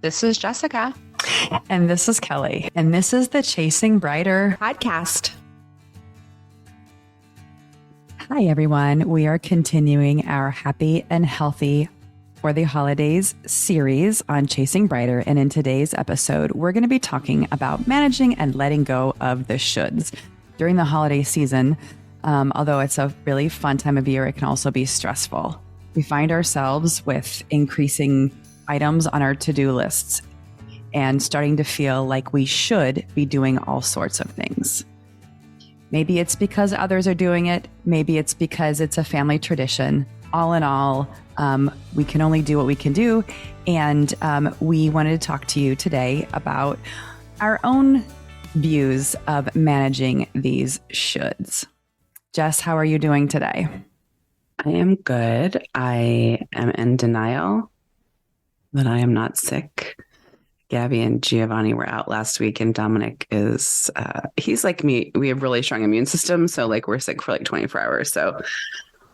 This is Jessica. And this is Kelly. And this is the Chasing Brighter podcast. Hi, everyone. We are continuing our Happy and Healthy for the Holidays series on Chasing Brighter. And in today's episode, we're going to be talking about managing and letting go of the shoulds. During the holiday season, although it's a really fun time of year, it can also be stressful. We find ourselves with increasing items on our to-do lists and starting to feel like we should be doing all sorts of things. Maybe it's because others are doing it. Maybe it's because it's a family tradition. All in all, we can only do what we can do. And we wanted to talk to you today about our own views of managing these shoulds. Jess, how are you doing today? I am good. I am in denial that I am not sick. Gabby and Giovanni were out last week, and Dominic is, he's like me. We have really strong immune system. So like we're sick for like 24 hours. So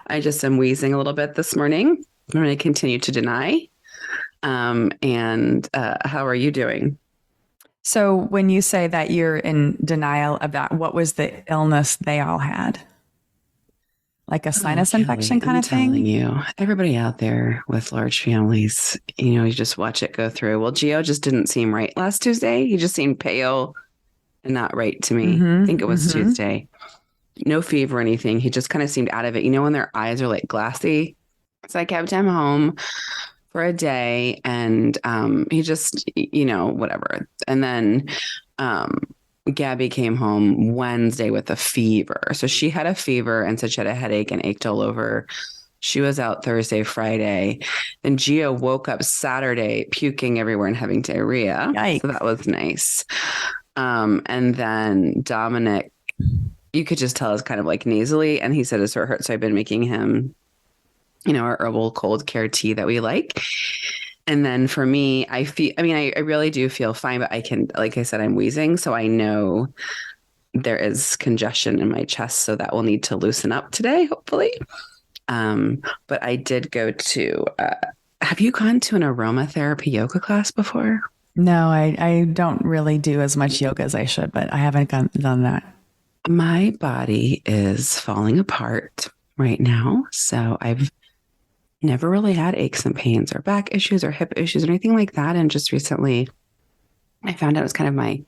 I just am wheezing a little bit this morning. I'm going to continue to deny. How are you doing? So when you say that you're in denial about what was the illness they all had? Like a sinus infection kind of thing? I'm telling you, everybody out there with large families, you just watch it go through. Well, Gio just didn't seem right last Tuesday. He just seemed pale and not right to me. I think it was Tuesday. No fever or anything. He just kind of seemed out of it. When their eyes are like glassy. So I kept him home for a day and he just, whatever. And then Gabby came home Wednesday with a fever. So she had a fever and said she had a headache and ached all over. She was out Thursday, Friday. Then Gio woke up Saturday puking everywhere and having diarrhea. Yikes. So that was nice. And then Dominic, you could just tell is kind of like nasally. And he said his throat hurt. So I've been making him, our herbal cold care tea that we like. And then for me, I really do feel fine, but like I said, I'm wheezing. So I know there is congestion in my chest. So that will need to loosen up today, hopefully. But I did go to, have you gone to an aromatherapy yoga class before? No, I don't really do as much yoga as I should, but I haven't done that. My body is falling apart right now. So I've never really had aches and pains or back issues or hip issues or anything like that. And just recently I found out it was kind of my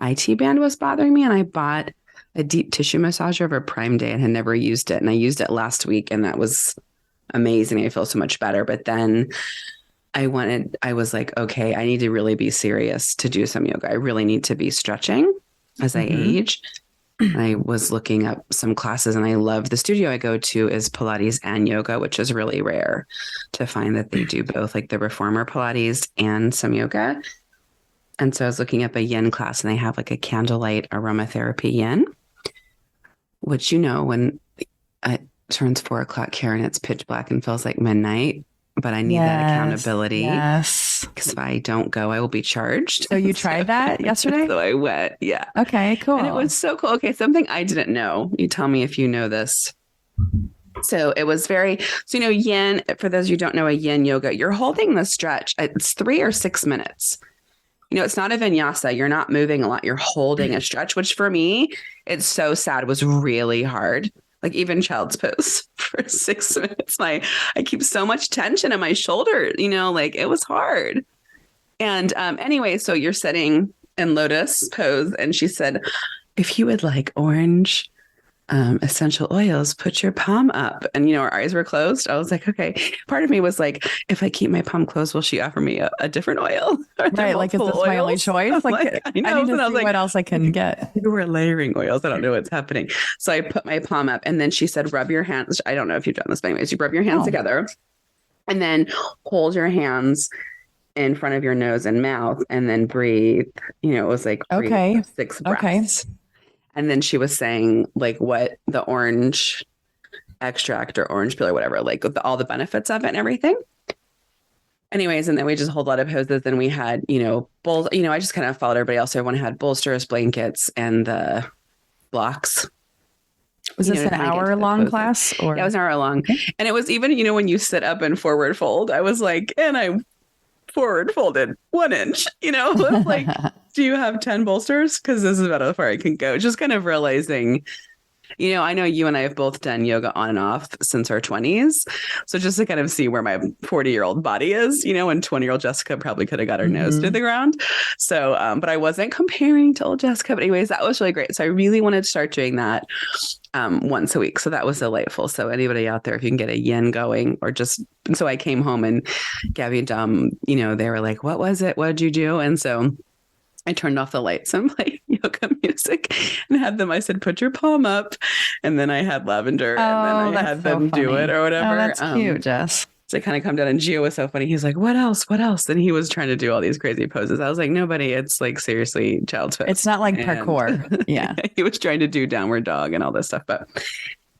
IT band was bothering me. And I bought a deep tissue massager over Prime Day and had never used it. And I used it last week and that was amazing. I feel so much better. But then I was like, okay, I need to really be serious to do some yoga. I really need to be stretching as I age. I was looking up some classes and I love the studio I go to is Pilates and yoga, which is really rare to find that they do both, like the reformer Pilates and some yoga. And so I was looking up a yin class and they have like a candlelight aromatherapy yin, which, when it turns 4:00 here and it's pitch black and feels like midnight, but I need that accountability. Yes. Because if I don't go, I will be charged. So you tried that yesterday? So I went. Yeah. Okay, cool. And it was so cool. Okay. Something I didn't know. You tell me if you know this. So it was yin, for those of you who don't know a yin yoga, you're holding the stretch. It's 3 or 6 minutes. It's not a vinyasa. You're not moving a lot. You're holding a stretch, which for me, it's so sad, was really hard. Like even child's pose for 6 minutes. I keep so much tension in my shoulder, it was hard. And anyway, so you're sitting in lotus pose. And she said, if you would like orange essential oils, put your palm up. And, our eyes were closed. I was like, okay. Part of me was like, if I keep my palm closed, will she offer me a different oil? Right. Like, is this oils? My only choice? Like I need to see what else I can get. You were layering oils. I don't know what's happening. So I put my palm up and then she said, rub your hands. I don't know if you've done this, but anyways, you rub your hands together and then hold your hands in front of your nose and mouth and then breathe. It was like, breathe 6 breaths. Okay. And then she was saying like what the orange extract or orange peel or whatever, like all the benefits of it and everything. Anyways, and then we just hold a lot of poses. Then we had, bowls, I just kind of followed everybody else. Everyone had bolsters, blankets, and the blocks. Was this an hour-long class? Or? Yeah, it was an hour long. Okay. And it was even, when you sit up and forward fold, I was like, and I forward folded 1 inch, it's like, do you have 10 bolsters? Because this is about how far I can go. Just kind of realizing, I know you and I have both done yoga on and off since our 20s. So just to kind of see where my 40-year-old body is, and 20-year-old Jessica probably could have got her nose to the ground. So, but I wasn't comparing to old Jessica. But anyways, that was really great. So I really wanted to start doing that once a week. So that was delightful. So anybody out there, if you can get a yin going so I came home and Gabby and Dom, they were like, what was it? What did you do? And so I turned off the lights and played yoga music and had them. I said, put your palm up. And then I had lavender and then I had them do it or whatever. Oh, that's cute, Jess. So I kind of come down and Gio was so funny. He's like, what else? What else? And he was trying to do all these crazy poses. I was like, nobody, it's like seriously child's play. It's not like parkour. Yeah. He was trying to do downward dog and all this stuff. But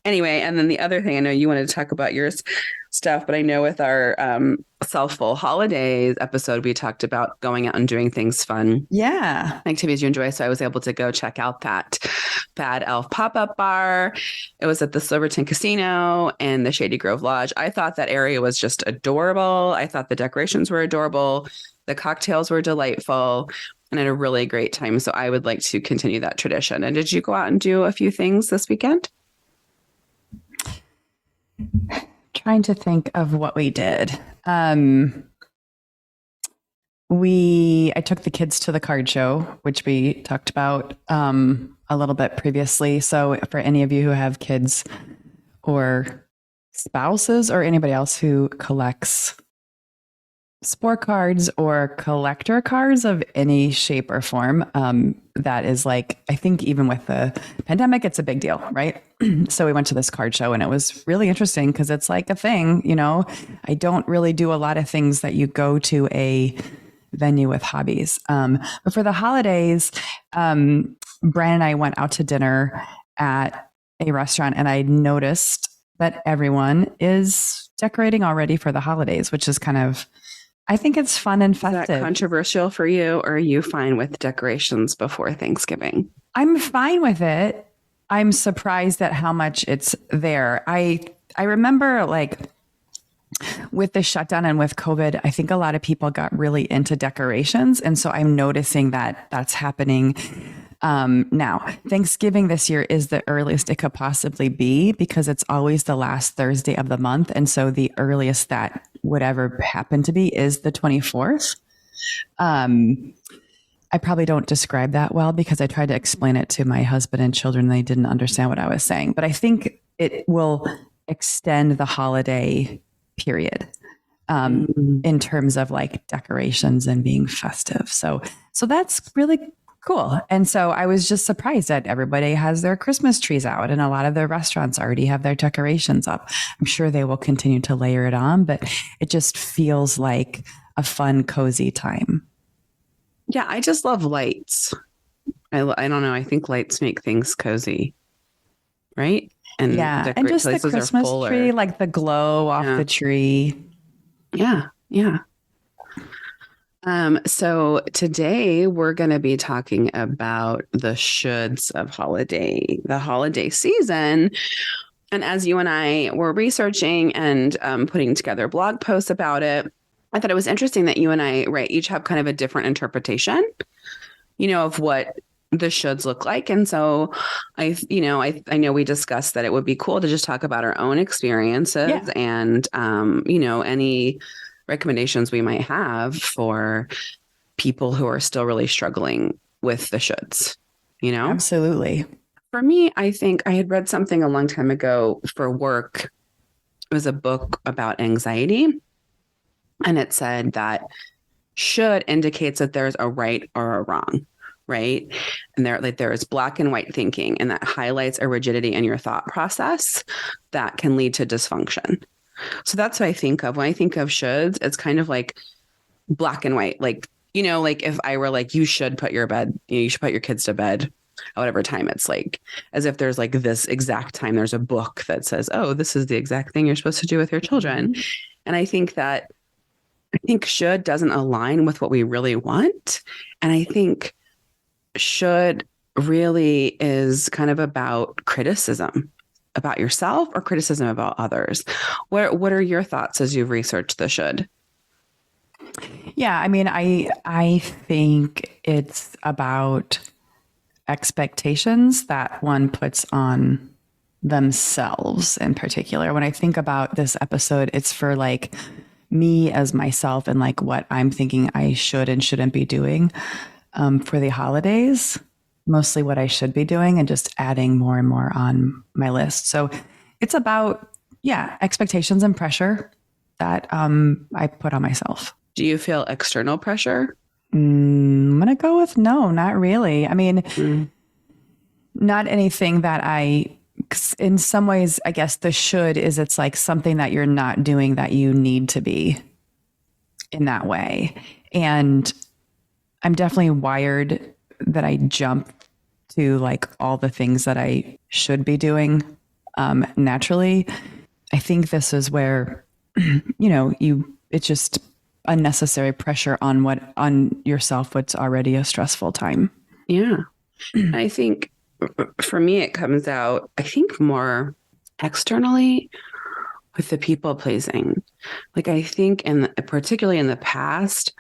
anyway, and then the other thing, I know you wanted to talk about your stuff, but I know with our Selfful Holidays episode, we talked about going out and doing things fun. Yeah. Activities you enjoy. So I was able to go check out that Bad Elf pop-up bar. It was at the Silverton Casino and the Shady Grove Lodge. I thought that area was just adorable. I thought the decorations were adorable. The cocktails were delightful and I had a really great time. So I would like to continue that tradition. And did you go out and do a few things this weekend? Trying to think of what we did. I took the kids to the card show, which we talked about a little bit previously. So for any of you who have kids or spouses or anybody else who collects sport cards or collector cards of any shape or form, that is like, I think even with the pandemic, it's a big deal, right? So we went to this card show and it was really interesting because it's like a thing, I don't really do a lot of things that you go to a venue with hobbies. But for the holidays, Brian and I went out to dinner at a restaurant and I noticed that everyone is decorating already for the holidays, which is kind of, I think it's fun and festive. Is that controversial for you, or are you fine with decorations before Thanksgiving? I'm fine with it. I'm surprised at how much it's there. I remember like with the shutdown and with COVID, I think a lot of people got really into decorations. And so I'm noticing that that's happening now. Thanksgiving this year is the earliest it could possibly be because it's always the last Thursday of the month. And so the earliest that would ever happen to be is the 24th. I probably don't describe that well because I tried to explain it to my husband and children and they didn't understand what I was saying. But I think it will extend the holiday period in terms of like decorations and being festive. So that's really cool. And so I was just surprised that everybody has their Christmas trees out and a lot of the restaurants already have their decorations up. I'm sure they will continue to layer it on, but it just feels like a fun, cozy time. Yeah, I just love lights. I don't know. I think lights make things cozy, right? And yeah, and just the Christmas tree, like the glow off the tree. Yeah, yeah. So today we're going to be talking about the shoulds of the holiday season. And as you and I were researching and putting together blog posts about it, I thought it was interesting that you and I, each have kind of a different interpretation, of what the shoulds look like. And so I know we discussed that it would be cool to just talk about our own experiences and, any recommendations we might have for people who are still really struggling with the shoulds, Absolutely. For me, I think I had read something a long time ago for work. It was a book about anxiety. And it said that should indicates that there's a right or a wrong, right? And there is black and white thinking, and that highlights a rigidity in your thought process that can lead to dysfunction. So that's what I think of when I think of shoulds. It's kind of like black and white, like if I were like, you should put your kids to bed at whatever time. It's like as if there's like this exact time. There's a book that says, oh, this is the exact thing you're supposed to do with your children. And I think should doesn't align with what we really want. And I think should really is kind of about criticism about yourself or criticism about others. What are your thoughts as you've researched the should? Yeah, I mean, I think it's about expectations that one puts on themselves in particular. When I think about this episode, it's for like me as myself and like what I'm thinking I should and shouldn't be doing for the holidays, mostly what I should be doing and just adding more and more on my list. So it's about, yeah, expectations and pressure that I put on myself. Do you feel external pressure? I'm going to go with no, not really. I mean, not anything that in some ways, I guess the should is it's like something that you're not doing that you need to be in that way. And I'm definitely wired that I jump to like all the things that I should be doing naturally. I think this is where, it's just unnecessary pressure on yourself, what's already a stressful time. Yeah. I think for me, it comes out, I think more externally with the people pleasing. Like I think particularly in the past,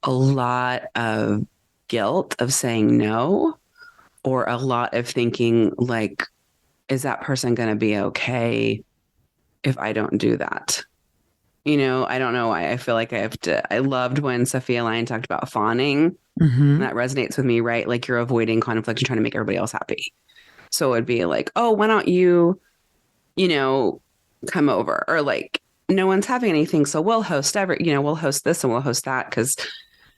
a lot of guilt of saying no, or a lot of thinking like, is that person going to be okay if I don't do that? I don't know why I feel like I loved when Sophia Lyon talked about fawning. Mm-hmm. That resonates with me, right? Like you're avoiding conflict and trying to make everybody else happy. So it would be like, oh, why don't you, come over? Or like, no one's having anything. So we'll host we'll host this and we'll host that because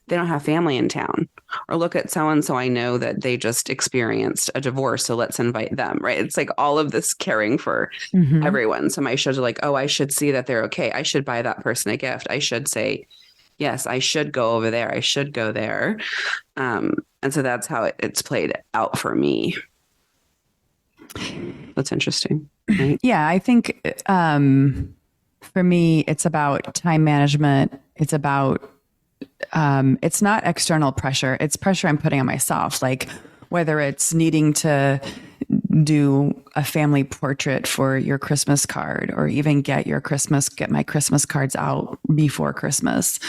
they don't have family in town. Or look at so-and-so, I know that they just experienced a divorce, so let's invite them, right? It's like all of this caring for everyone. So my shows are like, oh, I should see that they're okay. I should buy that person a gift. I should say, yes, I should go over there. I should go there. And so that's how it's played out for me. That's interesting. Right? Yeah, I think for me, it's about time management. It's about it's not external pressure. It's pressure I'm putting on myself. Like whether it's needing to do a family portrait for your Christmas card or even get my Christmas cards out before Christmas.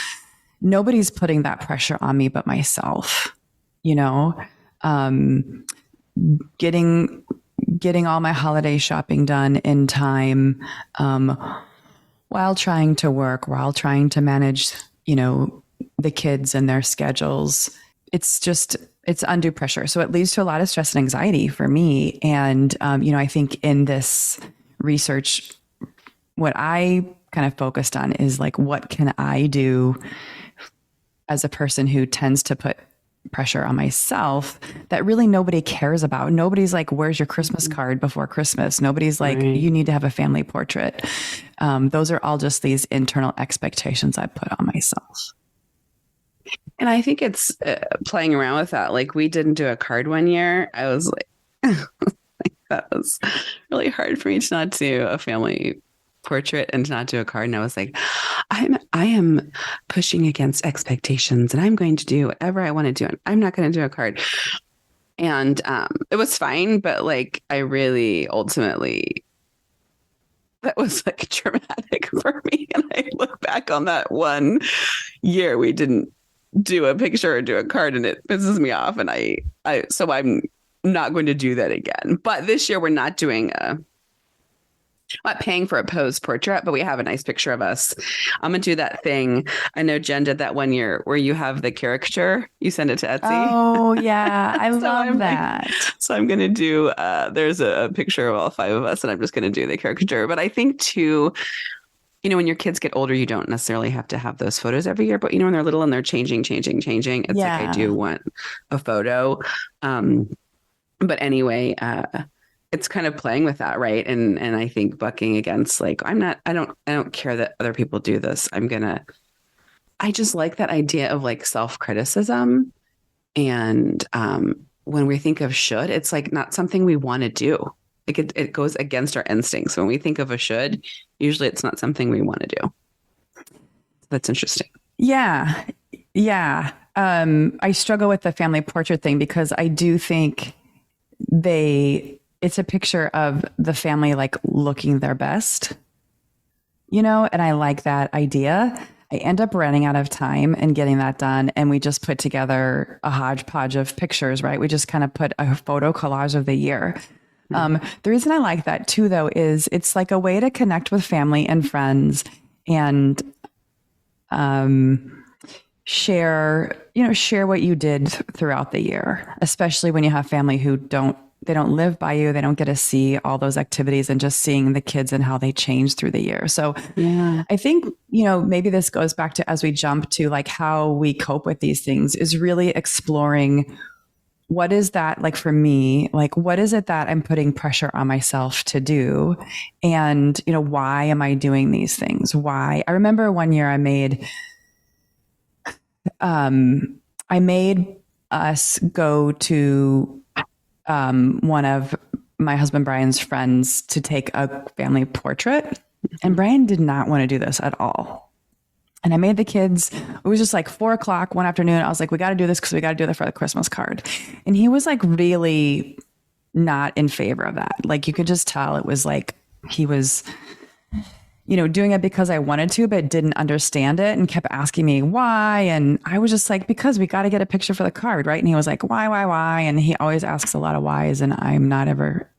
Nobody's putting that pressure on me but myself, getting all my holiday shopping done in time, while trying to work, while trying to manage, the kids and their schedules. It's undue pressure. So it leads to a lot of stress and anxiety for me. And, I think in this research, what I kind of focused on is like, what can I do as a person who tends to put pressure on myself that really nobody cares about. Nobody's like, where's your Christmas card before Christmas? Nobody's like, right. You need to have a family portrait. Those are all just these internal expectations I put on myself. And I think it's playing around with that. Like we didn't do a card one year. I was like, that was really hard for me to not do a family portrait and to not do a card. And I was like, I am pushing against expectations and I'm going to do whatever I want to do. And I'm not going to do a card. And it was fine. But like, I really ultimately, that was like traumatic for me. And I look back on that one year we didn't do a picture or do a card and it pisses me off. And so I'm not going to do that again. But this year we're not doing not paying for a posed portrait, but we have a nice picture of us. I'm going to do that thing. I know Jen did that one year where you have the caricature. You send it to Etsy. Oh, yeah. I love that. So I'm going to do, there's a picture of all 5 of us and I'm just going to do the caricature. But I think too, when your kids get older, you don't necessarily have to have those photos every year. But, when they're little and they're changing, it's like I do want a photo. But anyway, it's kind of playing with that, right? And I think bucking against like, I don't care that other people do this. I just like that idea of like self-criticism. And when we think of should, it's like not something we want to do. Like it goes against our instincts. When we think of a should, usually it's not something we want to do. That's interesting. Yeah. Yeah. I struggle with the family portrait thing because I do think it's a picture of the family like looking their best, and I like that idea. I end up running out of time and getting that done. And we just put together a hodgepodge of pictures, right? We just kind of put a photo collage of the year. The reason I like that too, though, is it's like a way to connect with family and friends and share what you did throughout the year, especially when you have family who they don't live by you. They don't get to see all those activities and just seeing the kids and how they change through the year. So yeah. I think, maybe this goes back to, as we jump to like how we cope with these things, is really exploring what is that like for me, like, what is it that I'm putting pressure on myself to do? And, why am I doing these things? Why? I remember one year I made us go to one of my husband Brian's friends to take a family portrait. And Brian did not want to do this at all. And I made the kids, it was just like 4:00 one afternoon. I was like, we got to do this because we got to do that for the Christmas card. And he was like really not in favor of that. Like you could just tell it was like he was, doing it because I wanted to, but didn't understand it and kept asking me why. And I was just like, because we got to get a picture for the card, right? And he was like, why? And he always asks a lot of whys, and I'm not ever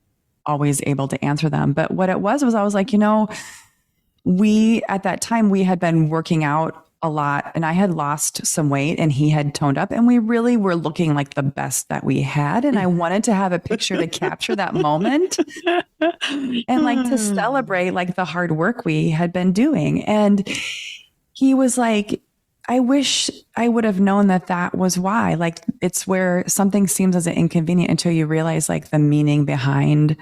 always able to answer them. But what it was I was like, at that time we had been working out a lot and I had lost some weight and he had toned up and we really were looking like the best that we had. And I wanted to have a picture to capture that moment and like to celebrate like the hard work we had been doing. And he was like, I wish I would have known that was why. Like it's where something seems as an inconvenient until you realize like the meaning behind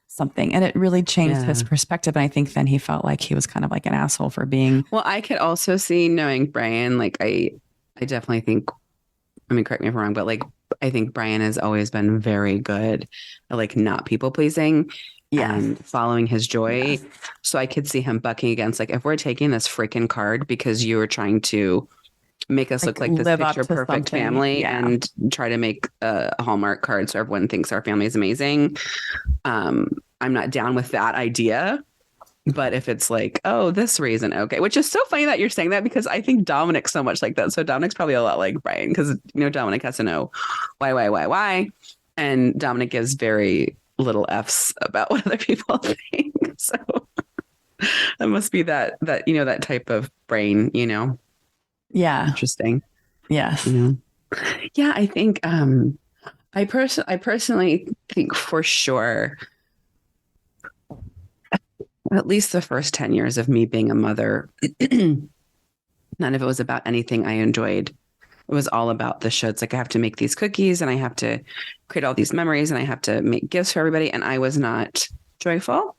something. And it really changed his perspective. And I think then he felt like he was kind of like an asshole for being. Well, I could also see, knowing Brian, like I definitely think, correct me if I'm wrong, but like, I think Brian has always been very good at like not people pleasing and following his joy. Yes. So I could see him bucking against like, if we're taking this freaking card because you were trying to make us look like this picture perfect family and try to make a Hallmark card so everyone thinks our family is amazing. I'm not down with that idea. But if it's like, oh, this reason, okay. Which is so funny that you're saying that because I think Dominic's so much like that. So Dominic's probably a lot like Brian because, Dominic has to know why. And Dominic gives very little F's about what other people think. So that must be that that type of brain, Yeah. Interesting. Yes. Yeah, I think I personally think for sure at least the first 10 years of me being a mother, none of it was about anything I enjoyed. It was all about the show. It's like I have to make these cookies and I have to create all these memories and I have to make gifts for everybody. And I was not joyful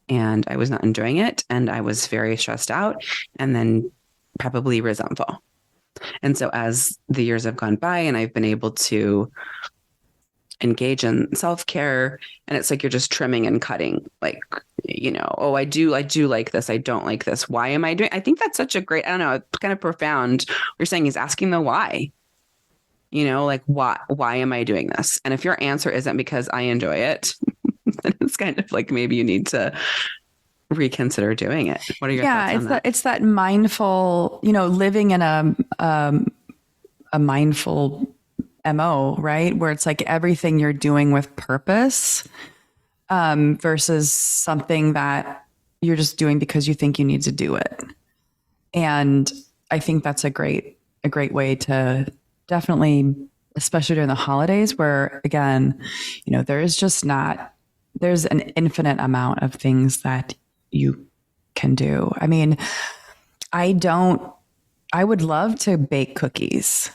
and I was not enjoying it. And I was very stressed out and then probably resentful. And so as the years have gone by and I've been able to engage in self-care and it's like you're just trimming and cutting, like, oh, I do like this, I don't like this, why am I doing? I think that's such a great, I don't know, it's kind of profound. What you're saying is asking the why, like why am I doing this? And if your answer isn't because I enjoy it, then it's kind of like maybe you need to reconsider doing it. What are your thoughts on that? It's that mindful, living in a mindful MO, right? Where it's like everything you're doing with purpose, versus something that you're just doing because you think you need to do it. And I think that's a great way to definitely, especially during the holidays where again, there's an infinite amount of things that you can do. I mean, I would love to bake cookies.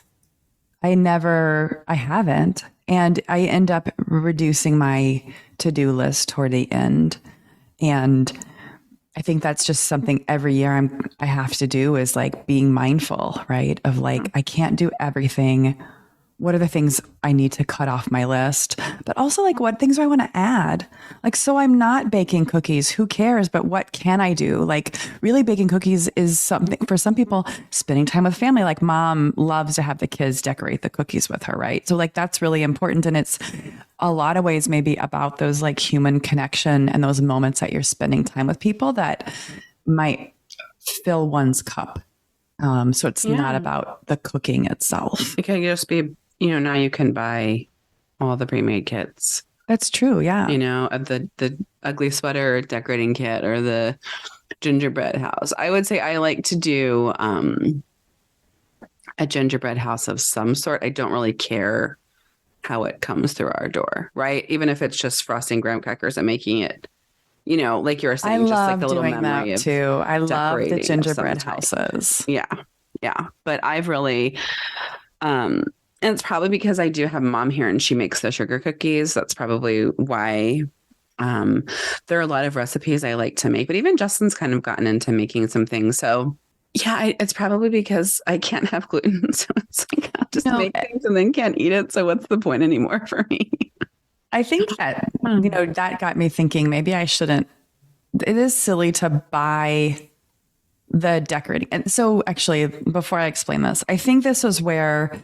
I haven't. And I end up reducing my to-do list toward the end. And I think that's just something every year I have to do is like being mindful, right? Of like, I can't do everything. What are the things I need to cut off my list? But also like, what things do I want to add? Like, so I'm not baking cookies. Who cares? But what can I do? Like really baking cookies is something for some people, spending time with family. Like mom loves to have the kids decorate the cookies with her, right? So like, that's really important. And it's a lot of ways maybe about those like human connection and those moments that you're spending time with people that might fill one's cup So it's not about the cooking itself. It can just be, now you can buy all the pre-made kits. That's true. Yeah. The ugly sweater decorating kit or the gingerbread house. I would say I like to do a gingerbread house of some sort. I don't really care how it comes through our door, right? Even if it's just frosting graham crackers and making it, like you were saying, just like the little memory of too. I love the gingerbread type. houses. Yeah. Yeah. But I've really, and it's probably because I do have mom here and she makes the sugar cookies. That's probably why there are a lot of recipes I like to make, but even Justin's kind of gotten into making some things. So yeah, it's probably because I can't have gluten. So it's like, I'll just make things and then can't eat it. So what's the point anymore for me? I think that, that got me thinking maybe I shouldn't. It is silly to buy the decorating. And so actually, before I explain this, I think this is where,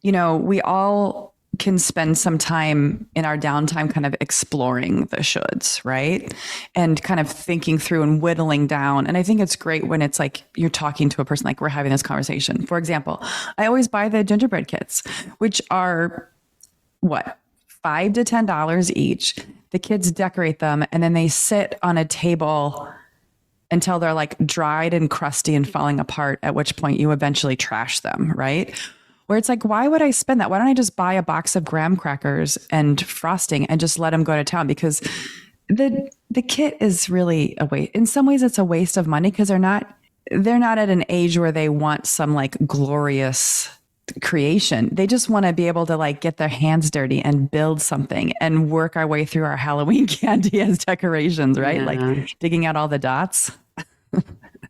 we all can spend some time in our downtime kind of exploring the shoulds, right? And kind of thinking through and whittling down. And I think it's great when it's like you're talking to a person, like we're having this conversation. For example, I always buy the gingerbread kits, which are $5 to $10 each. The kids decorate them and then they sit on a table until they're like dried and crusty and falling apart, at which point you eventually trash them, right? Where it's like, why would I spend that? Why don't I just buy a box of graham crackers and frosting and just let them go to town? Because the kit is really a waste. In some ways, it's a waste of money because they're not at an age where they want some like glorious creation. They just want to be able to like get their hands dirty and build something and work our way through our Halloween candy as decorations, right? Yeah. Like digging out all the dots.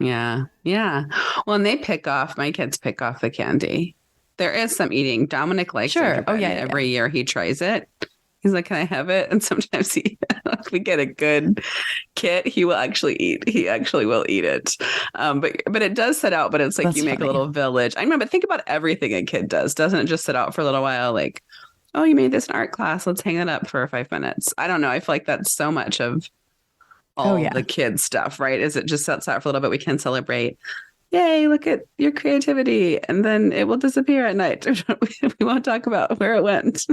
Yeah. Yeah. Well, and my kids pick off the candy. There is some eating. Dominic likes it. Oh, yeah. Every year he tries it. He's like, can I have it? And sometimes if we get a good kit, he will actually eat. He actually will eat it. But it does sit out, but it's like that's make funny. A little village. I remember, think about everything a kid does. Doesn't it just sit out for a little while? Like, oh, you made this in art class. Let's hang it up for 5 minutes. I don't know. I feel like that's so much of all the kid stuff, right? Is it just sits out for a little bit? We can celebrate. Yay, look at your creativity. And then it will disappear at night. We won't talk about where it went.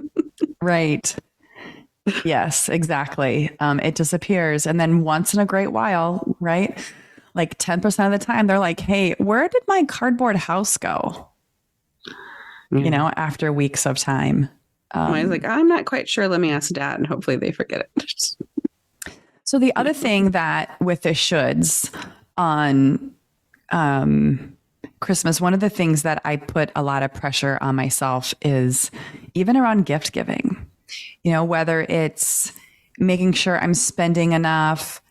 Right. Yes, exactly. It disappears. And then once in a great while, right? Like 10% of the time, they're like, hey, where did my cardboard house go? Yeah. After weeks of time. I was like, I'm not quite sure. Let me ask Dad. And hopefully they forget it. So the other thing that with the shoulds on Christmas, one of the things that I put a lot of pressure on myself is even around gift giving, whether it's making sure I'm spending enough,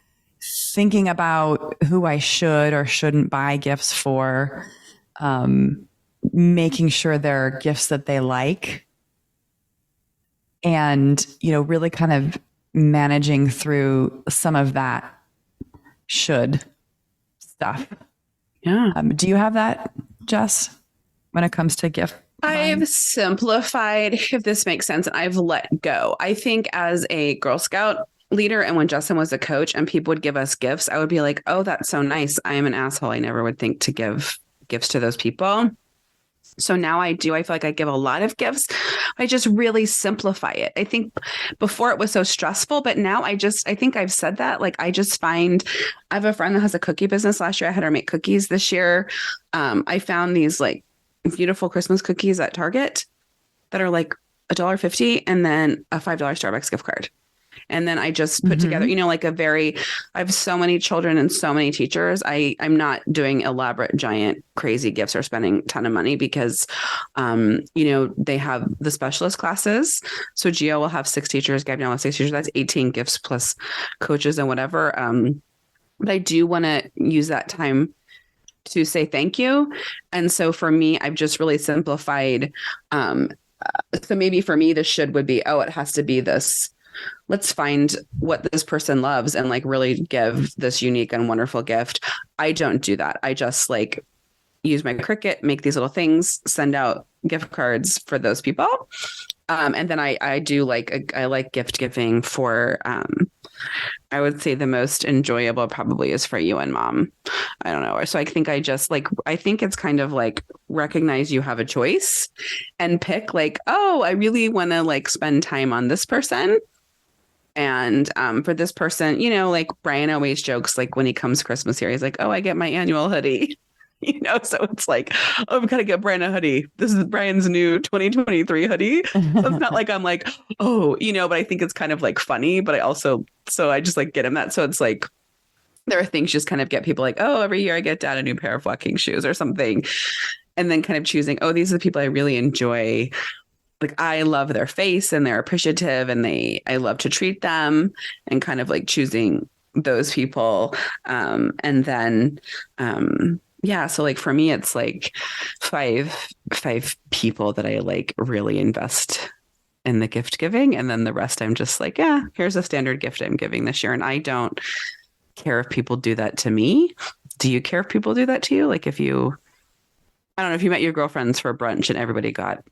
thinking about who I should or shouldn't buy gifts for, making sure they're gifts that they like, and, really kind of managing through some of that should stuff. Yeah. Do you have that, Jess, when it comes to gift? I've simplified, if this makes sense, and I've let go. I think as a Girl Scout leader and when Justin was a coach and people would give us gifts, I would be like, oh, that's so nice. I am an asshole. I never would think to give gifts to those people. So now I do. I feel like I give a lot of gifts. I just really simplify it. I think before it was so stressful, but now I think I've said that. Like, I just find, I have a friend that has a cookie business. Last year I had her make cookies. This year I found these like beautiful Christmas cookies at Target that are like $1.50 and then a $5 Starbucks gift card. And then I just put together, like I have so many children and so many teachers. I'm not doing elaborate, giant, crazy gifts or spending a ton of money because, they have the specialist classes. So Gio will have 6 teachers, Gabrielle will have 6 teachers. That's 18 gifts plus coaches and whatever. But I do want to use that time to say thank you. And so for me, I've just really simplified. So maybe for me, the should would be, it has to be this. Let's find what this person loves and like really give this unique and wonderful gift. I don't do that. I just like use my Cricut, make these little things, send out gift cards for those people. And then I do I like gift giving for I would say the most enjoyable probably is for you and mom. I don't know. So I think I think it's kind of like recognize you have a choice and pick like, oh, I really want to like spend time on this person. And for this person, like Brian always jokes, like when he comes Christmas here, he's like, oh, I get my annual hoodie. So it's like, oh, I've got to get Brian a hoodie. This is Brian's new 2023 hoodie. So it's not like I'm like, oh, but I think it's kind of like funny, but so I just like get him that. So it's like, there are things just kind of get people like, oh, every year I get dad a new pair of walking shoes or something. And then kind of choosing, oh, these are the people I really enjoy. Like I love their face and they're appreciative and I love to treat them, and kind of like choosing those people. And then, yeah. So like for me, it's like five people that I like really invest in the gift giving. And then the rest I'm just like, yeah, here's a standard gift I'm giving this year. And I don't care if people do that to me. Do you care if people do that to you? Like I don't know, if you met your girlfriends for brunch and everybody got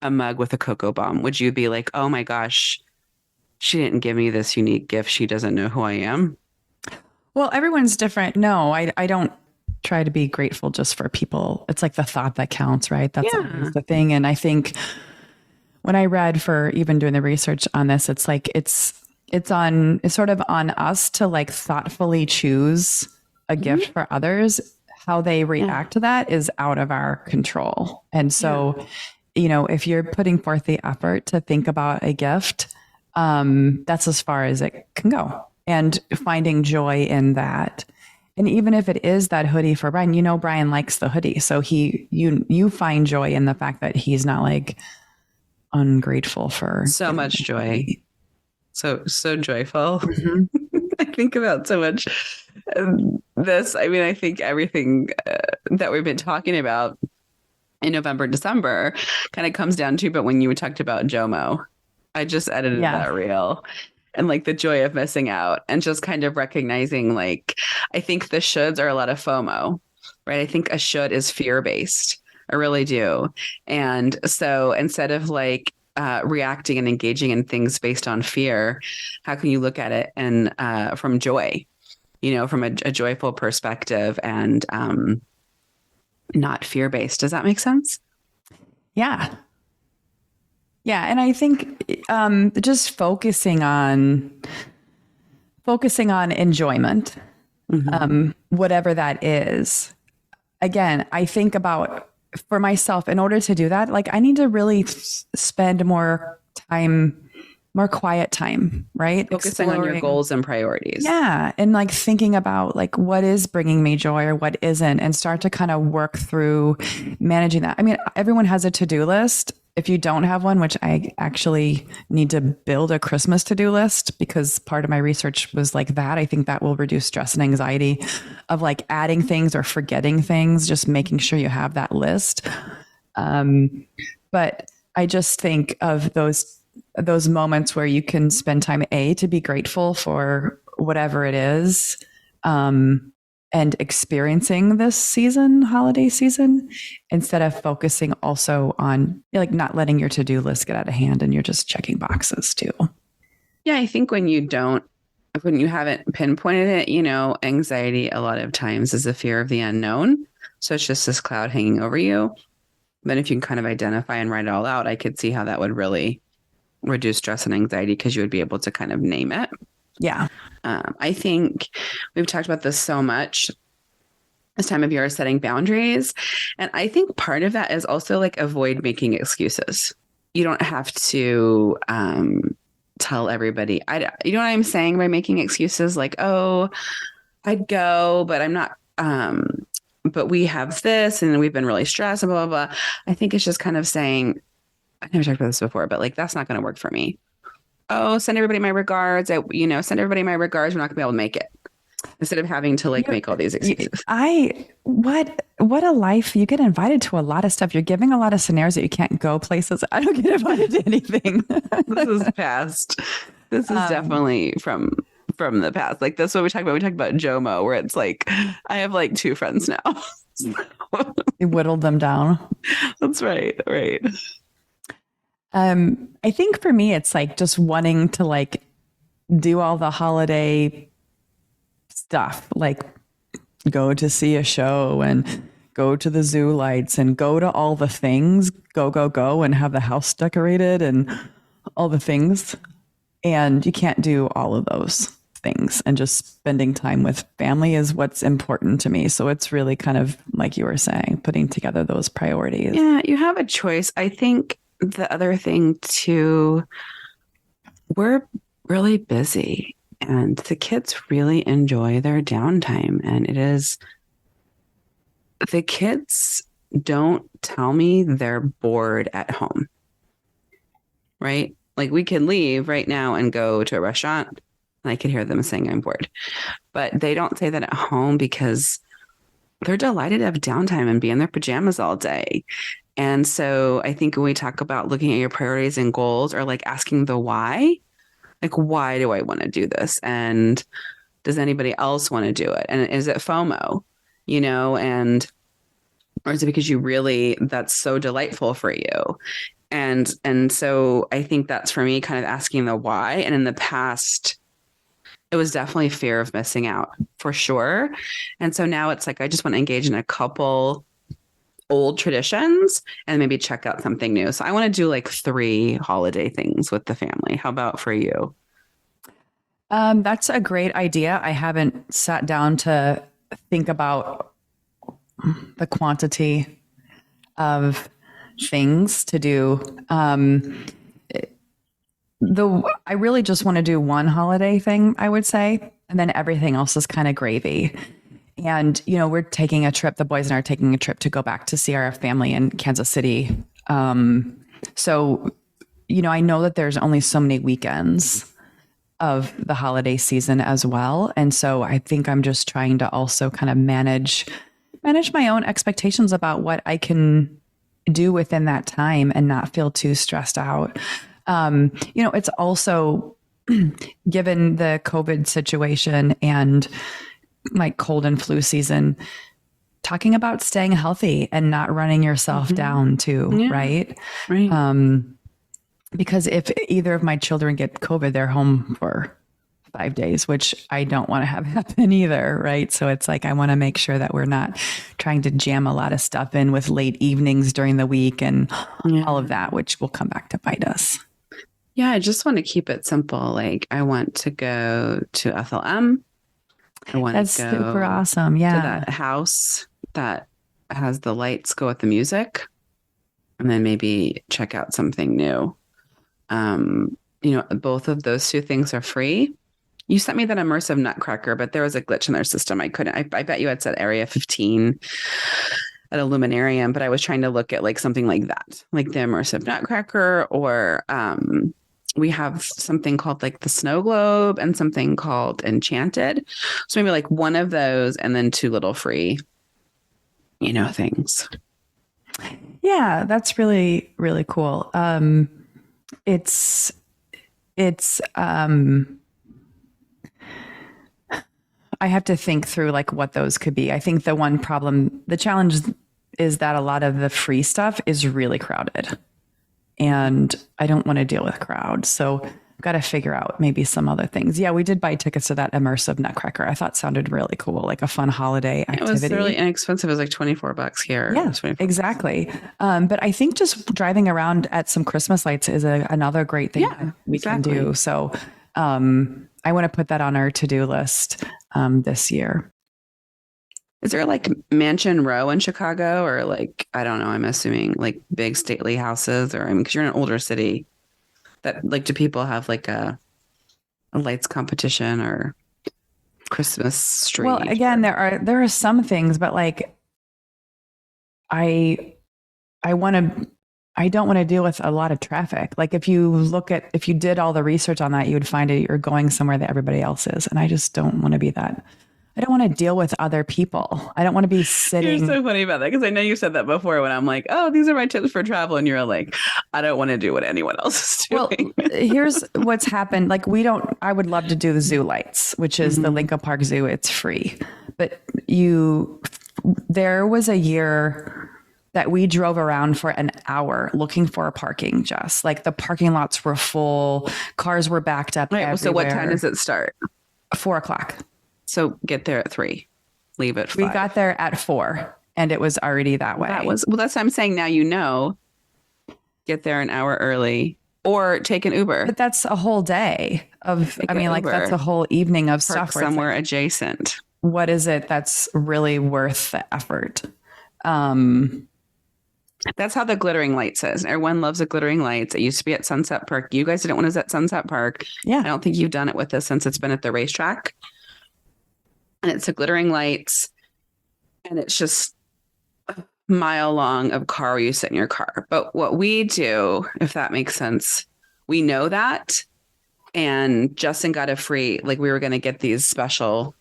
a mug with a cocoa bomb, would you be like, oh my gosh, she didn't give me this unique gift. She doesn't know who I am? Well, everyone's different. No, I don't try to be grateful just for people. It's like the thought that counts, right? That's always the thing. And I think when I read for even doing the research on this, it's like it's sort of on us to like thoughtfully choose a gift for others. How they react to that is out of our control. And so, if you're putting forth the effort to think about a gift, that's as far as it can go, and finding joy in that. And even if it is that hoodie for Brian, Brian likes the hoodie. So you find joy in the fact that he's not like ungrateful for so much joy. So joyful. I think about so much this. I mean, I think everything that we've been talking about in November, December kind of comes down to, but when you talked about JOMO, I just edited that reel. And like the joy of missing out, and just kind of recognizing, like, I think the shoulds are a lot of FOMO, right? I think a should is fear-based. I really do. And so instead of like reacting and engaging in things based on fear, how can you look at it and from joy, from a joyful perspective, and not fear-based? Does that make sense? Yeah. Yeah. And I think just focusing on enjoyment, whatever that is. Again, I think about, for myself, in order to do that, like I need to really spend more quiet time, right? Focusing on your goals and priorities. Yeah. And like thinking about like what is bringing me joy or what isn't, and start to kind of work through managing that. I mean, everyone has a to-do list. If you don't have one, which I actually need to build a Christmas to-do list, because part of my research was like that. I think that will reduce stress and anxiety of like adding things or forgetting things, just making sure you have that list. But I just think of those moments where you can spend time to be grateful for whatever it is, and experiencing this holiday season, instead of focusing also on like not letting your to-do list get out of hand and you're just checking boxes too. Yeah, I think when you haven't pinpointed it, anxiety a lot of times is a fear of the unknown. So it's just this cloud hanging over you. But if you can kind of identify and write it all out, I could see how that would really reduce stress and anxiety, because you would be able to kind of name it. Yeah. I think we've talked about this so much this time of year, setting boundaries. And I think part of that is also like avoid making excuses. You don't have to tell everybody. You know what I'm saying by making excuses? Like, oh, I'd go, but I'm not. But we have this and we've been really stressed and blah, blah, blah. I think it's just kind of saying, I've never talked about this before, but like, that's not going to work for me. Oh, send everybody my regards. Send everybody my regards. We're not gonna be able to make it. Instead of having to like make all these excuses. What a life. You get invited to a lot of stuff. You're giving a lot of scenarios that you can't go places. I don't get invited to anything. This is past. This is definitely from the past. Like that's what we talk about. We talk about JOMO, where it's like, I have like 2 friends now. You whittled them down. That's right. Right. I think for me, it's like just wanting to like do all the holiday stuff, like go to see a show and go to the zoo lights and go to all the things, go, and have the house decorated and all the things. And you can't do all of those things, and just spending time with family is what's important to me. So it's really kind of like you were saying, putting together those priorities. Yeah, you have a choice. I think the other thing too, we're really busy and the kids really enjoy their downtime. And the kids don't tell me they're bored at home, right? Like we can leave right now and go to a restaurant and I can hear them saying I'm bored, but they don't say that at home because they're delighted to have downtime and be in their pajamas all day. And so I think when we talk about looking at your priorities and goals, or like asking the why, like, why do I want to do this? And does anybody else want to do it? And is it FOMO, or is it because that's so delightful for you? And so I think that's for me kind of asking the why. And in the past, it was definitely fear of missing out for sure. And so now it's like, I just want to engage in a couple old traditions and maybe check out something new. So I want to do like 3 holiday things with the family. How about for you? That's a great idea. I haven't sat down to think about the quantity of things to do. I really just want to do one holiday thing, I would say, and then everything else is kind of gravy. And, we're taking a trip, the boys and I are taking a trip to go back to see our family in Kansas City. So, I know that there's only so many weekends of the holiday season as well. And so I think I'm just trying to also kind of manage my own expectations about what I can do within that time and not feel too stressed out. It's also given the COVID situation and like cold and flu season, talking about staying healthy and not running yourself down too. Yeah. Right. Because if either of my children get COVID, they're home for 5 days, which I don't want to have happen either. Right. So it's like, I want to make sure that we're not trying to jam a lot of stuff in with late evenings during the week and all of that, which will come back to bite us. Yeah. I just want to keep it simple. Like I want to go to FLM. That's super awesome. Yeah. To that house that has the lights go with the music, and then maybe check out something new. Both of those 2 things are free. You sent me that immersive Nutcracker, but there was a glitch in their system. I couldn't. I bet you had said Area 15 at Illuminarium, but I was trying to look at like something like that, like the immersive Nutcracker, or we have something called like the Snow Globe and something called Enchanted. So maybe like one of those and then 2 little free, things. Yeah, that's really, really cool. It's I have to think through like what those could be. I think the challenge is that a lot of the free stuff is really crowded and I don't want to deal with crowds. So I've got to figure out maybe some other things. Yeah, we did buy tickets to that immersive Nutcracker. I thought sounded really cool, like a fun holiday activity. It was really inexpensive. It was like $24 here. Yeah, exactly. But I think just driving around at some Christmas lights is another great thing we can do. So I want to put that on our to-do list this year. Is there like Mansion Row in Chicago, or like, I don't know, I'm assuming like big stately houses, or because you're in an older city, that like, do people have like a lights competition or Christmas tree? Well, again, there are some things, but like I don't want to deal with a lot of traffic. Like if you did all the research on that, you would find you're going somewhere that everybody else is. And I just don't want to be that. I don't want to deal with other people. I don't want to be sitting. You're so funny about that, because I know you said that before when I'm like, oh, these are my tips for travel. And you're like, I don't want to do what anyone else is doing. Well, here's what's happened. Like I would love to do the zoo lights, which is the Lincoln Park Zoo. It's free. But there was a year that we drove around for an hour looking for a parking, Jess. Like the parking lots were full, cars were backed up. Right. Everywhere. So what time does it start? 4:00. So get there at 3, leave at 5. We got there at 4 and it was already that way. That's what I'm saying. Now, get there an hour early or take an Uber. But that's a whole day of, that's a whole evening of Park stuff. somewhere adjacent. What is it that's really worth the effort? That's how the glittering lights is. Everyone loves the glittering lights. It used to be at Sunset Park. You guys didn't want us at Sunset Park. Yeah. I don't think you've done it with us since it's been at the racetrack. And it's the glittering lights. And it's just a mile long of car where you sit in your car. But what we do, if that makes sense, we know that. And Justin got a free, like we were going to get these special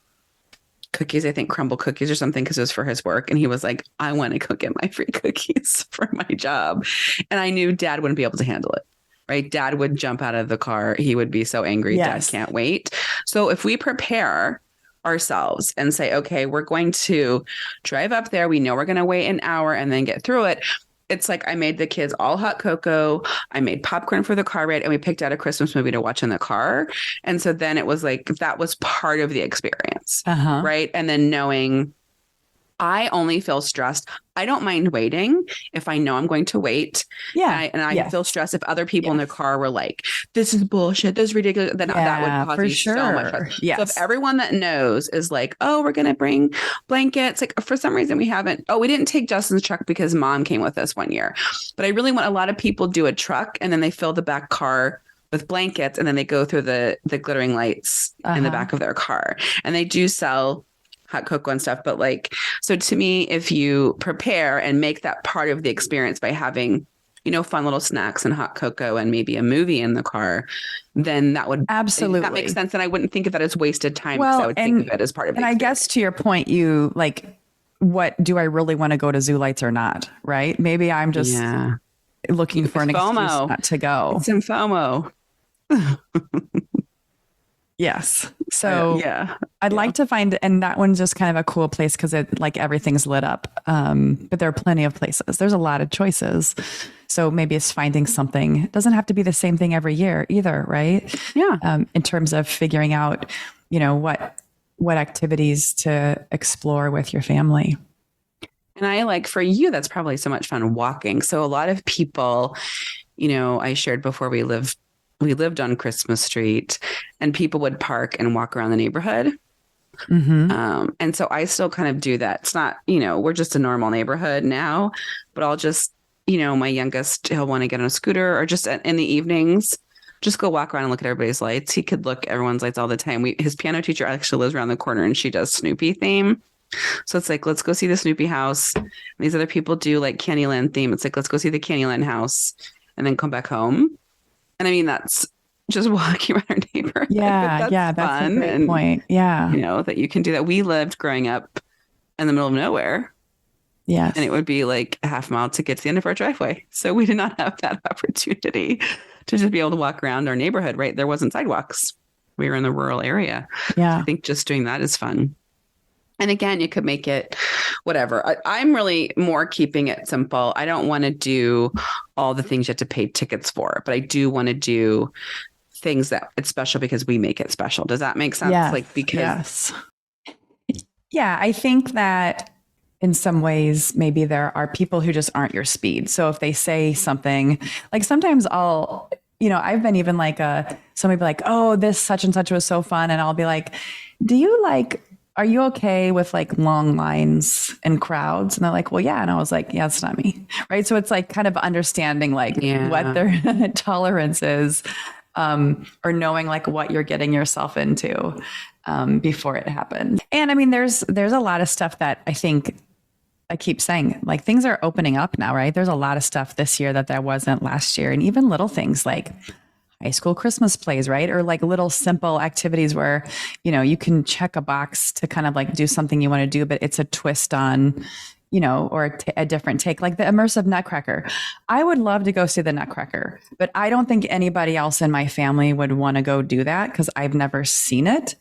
cookies, I think crumble cookies or something, because it was for his work. And he was like, I want to go get my free cookies for my job. And I knew Dad wouldn't be able to handle it, right? Dad would jump out of the car. He would be so angry. Yes. Dad can't wait. So if we prepare ourselves and say, okay, we're going to drive up there. We know we're going to wait an hour and then get through it. It's like I made the kids all hot cocoa. I made popcorn for the car ride, and we picked out a Christmas movie to watch in the car. And so then it was like that was part of the experience, right? And then knowing I only feel stressed. I don't mind waiting if I know I'm going to wait. Yeah. And I feel stressed if other people in the car were like, this is bullshit. This is ridiculous. Then that would cause me so much stress. Yes. So if everyone that knows is like, oh, we're going to bring blankets. Like for some reason we haven't. Oh, we didn't take Justin's truck because Mom came with us one year. But I really want a lot of people do a truck and then they fill the back car with blankets and then they go through the glittering lights in the back of their car. And they do sell hot cocoa and stuff. But like, so to me, if you prepare and make that part of the experience by having, fun little snacks and hot cocoa and maybe a movie in the car, then that would absolutely, that makes sense. And I wouldn't think of that as wasted time. Well, I would think of it as part of the experience. I guess to your point, you like, what do I really want to go to Zoo Lights or not? Right. Maybe I'm just looking for an excuse not to go. It's in FOMO. Yes. So I'd like to find, and that one's just kind of a cool place because it like everything's lit up. But there are plenty of places. There's a lot of choices. So maybe it's finding something. It doesn't have to be the same thing every year either, right? Yeah. In terms of figuring out, what activities to explore with your family. And I like for you, that's probably so much fun walking. So a lot of people, I shared before we lived on Christmas Street and people would park and walk around the neighborhood. And so I still kind of do that. It's not, we're just a normal neighborhood now, but I'll just, my youngest, he'll want to get on a scooter or just in the evenings, just go walk around and look at everybody's lights. He could look at everyone's lights all the time. His piano teacher actually lives around the corner and she does Snoopy theme. So it's like, let's go see the Snoopy house. And these other people do like Candyland theme. It's like, let's go see the Candyland house and then come back home. And I mean, that's just walking around our neighborhood. Yeah. That's fun. A great point. Yeah. That you can do that. We lived growing up in the middle of nowhere. Yes. And it would be like a half mile to get to the end of our driveway. So we did not have that opportunity to just be able to walk around our neighborhood, right? There wasn't sidewalks. We were in the rural area. Yeah. I think just doing that is fun. And again, you could make it whatever. I'm really more keeping it simple. I don't want to do all the things you have to pay tickets for, but I do want to do things that it's special because we make it special. Does that make sense? Yes. Yeah, I think that in some ways, maybe there are people who just aren't your speed. So if they say something, like sometimes I've been even like somebody be like, oh, this such and such was so fun. And I'll be like, are you okay with like long lines and crowds? And they're like, well, yeah. And I was like, yeah, it's not me. Right. So it's like kind of understanding like what their tolerance is, or knowing like what you're getting yourself into, before it happens. And I mean, there's a lot of stuff that I think I keep saying, like things are opening up now, right? There's a lot of stuff this year that there wasn't last year. And even little things like high school Christmas plays, right? Or like little simple activities where, you can check a box to kind of like do something you want to do, but it's a twist on, or a different take, like the immersive Nutcracker. I would love to go see the Nutcracker, but I don't think anybody else in my family would want to go do that because I've never seen it.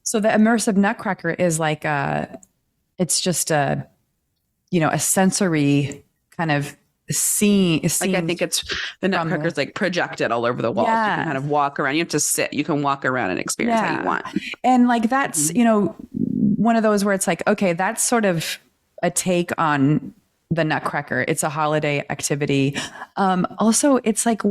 So the immersive Nutcracker is like it's just a a sensory kind of scene. Like I think it's the Nutcracker's like projected all over the walls. Yeah. You can kind of walk around. You have to sit. You can walk around and experience how you want. And like that's, one of those where it's like, okay, that's sort of a take on the Nutcracker. It's a holiday activity. Also, it's like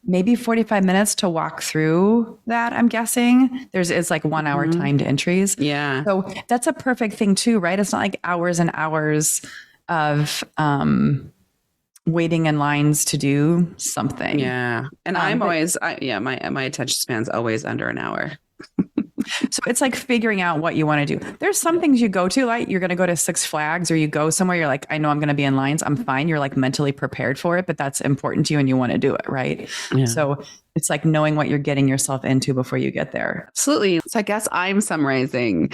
maybe 45 minutes to walk through that, I'm guessing. It's like 1 hour timed entries. Yeah. So that's a perfect thing too, right? It's not like hours and hours of waiting in lines to do something. Yeah. And I'm always, my attention span's always under an hour. So it's like figuring out what you want to do. There's some things you go to, like you're going to go to Six Flags or you go somewhere, you're like, I know I'm going to be in lines. I'm fine. You're like mentally prepared for it, but that's important to you and you want to do it. Right. Yeah. So it's like knowing what you're getting yourself into before you get there. Absolutely. So I guess I'm summarizing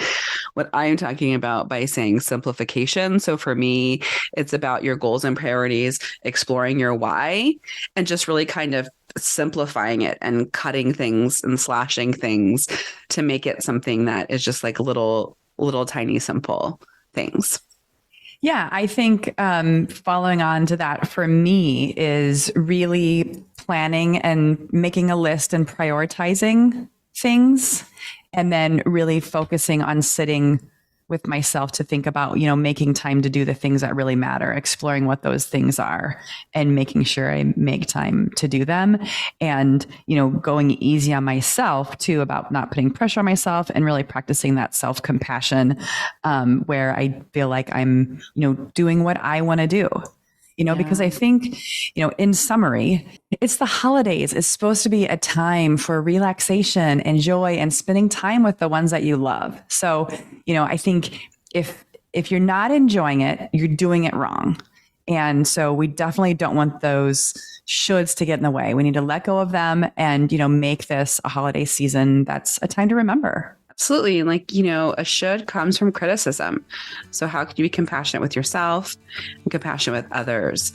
what I'm talking about by saying simplification. So for me, it's about your goals and priorities, exploring your why, and just really kind of simplifying it and cutting things and slashing things to make it something that is just like little tiny simple things. Yeah, I think following on to that for me is really planning and making a list and prioritizing things, and then really focusing on sitting with myself to think about, making time to do the things that really matter, exploring what those things are and making sure I make time to do them, and, going easy on myself too, about not putting pressure on myself and really practicing that self-compassion, where I feel like I'm, doing what I want to do. Because I think, in summary, it's the holidays. It's supposed to be a time for relaxation and joy and spending time with the ones that you love. So, I think if you're not enjoying it, you're doing it wrong. And so we definitely don't want those shoulds to get in the way. We need to let go of them and, make this a holiday season that's a time to remember. Absolutely. Like, a should comes from criticism. So how can you be compassionate with yourself and compassionate with others?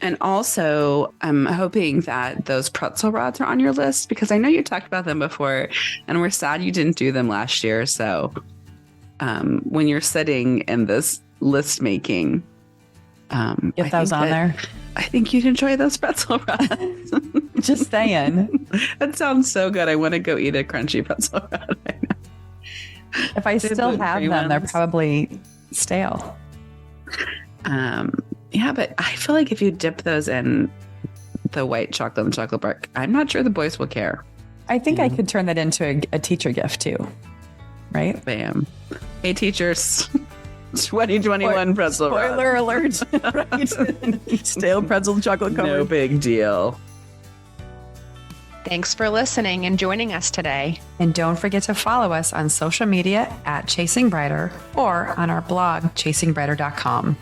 And also, I'm hoping that those pretzel rods are on your list, because I know you talked about them before and we're sad you didn't do them last year. So when you're sitting in this list making, get those on there. I think you'd enjoy those pretzel rods. Just saying. That sounds so good. I want to go eat a crunchy pretzel rod right now. If I still have them, they're probably stale. Yeah, but I feel like if you dip those in the white chocolate and chocolate bark, I'm not sure the boys will care. I think I could turn that into a teacher gift too. Right? Bam. Hey, teachers. 2021 pretzel rod. Spoiler alert. Right? Stale pretzel chocolate covered. No big deal. Thanks for listening and joining us today. And don't forget to follow us on social media at Chasing Brighter or on our blog, chasingbrighter.com.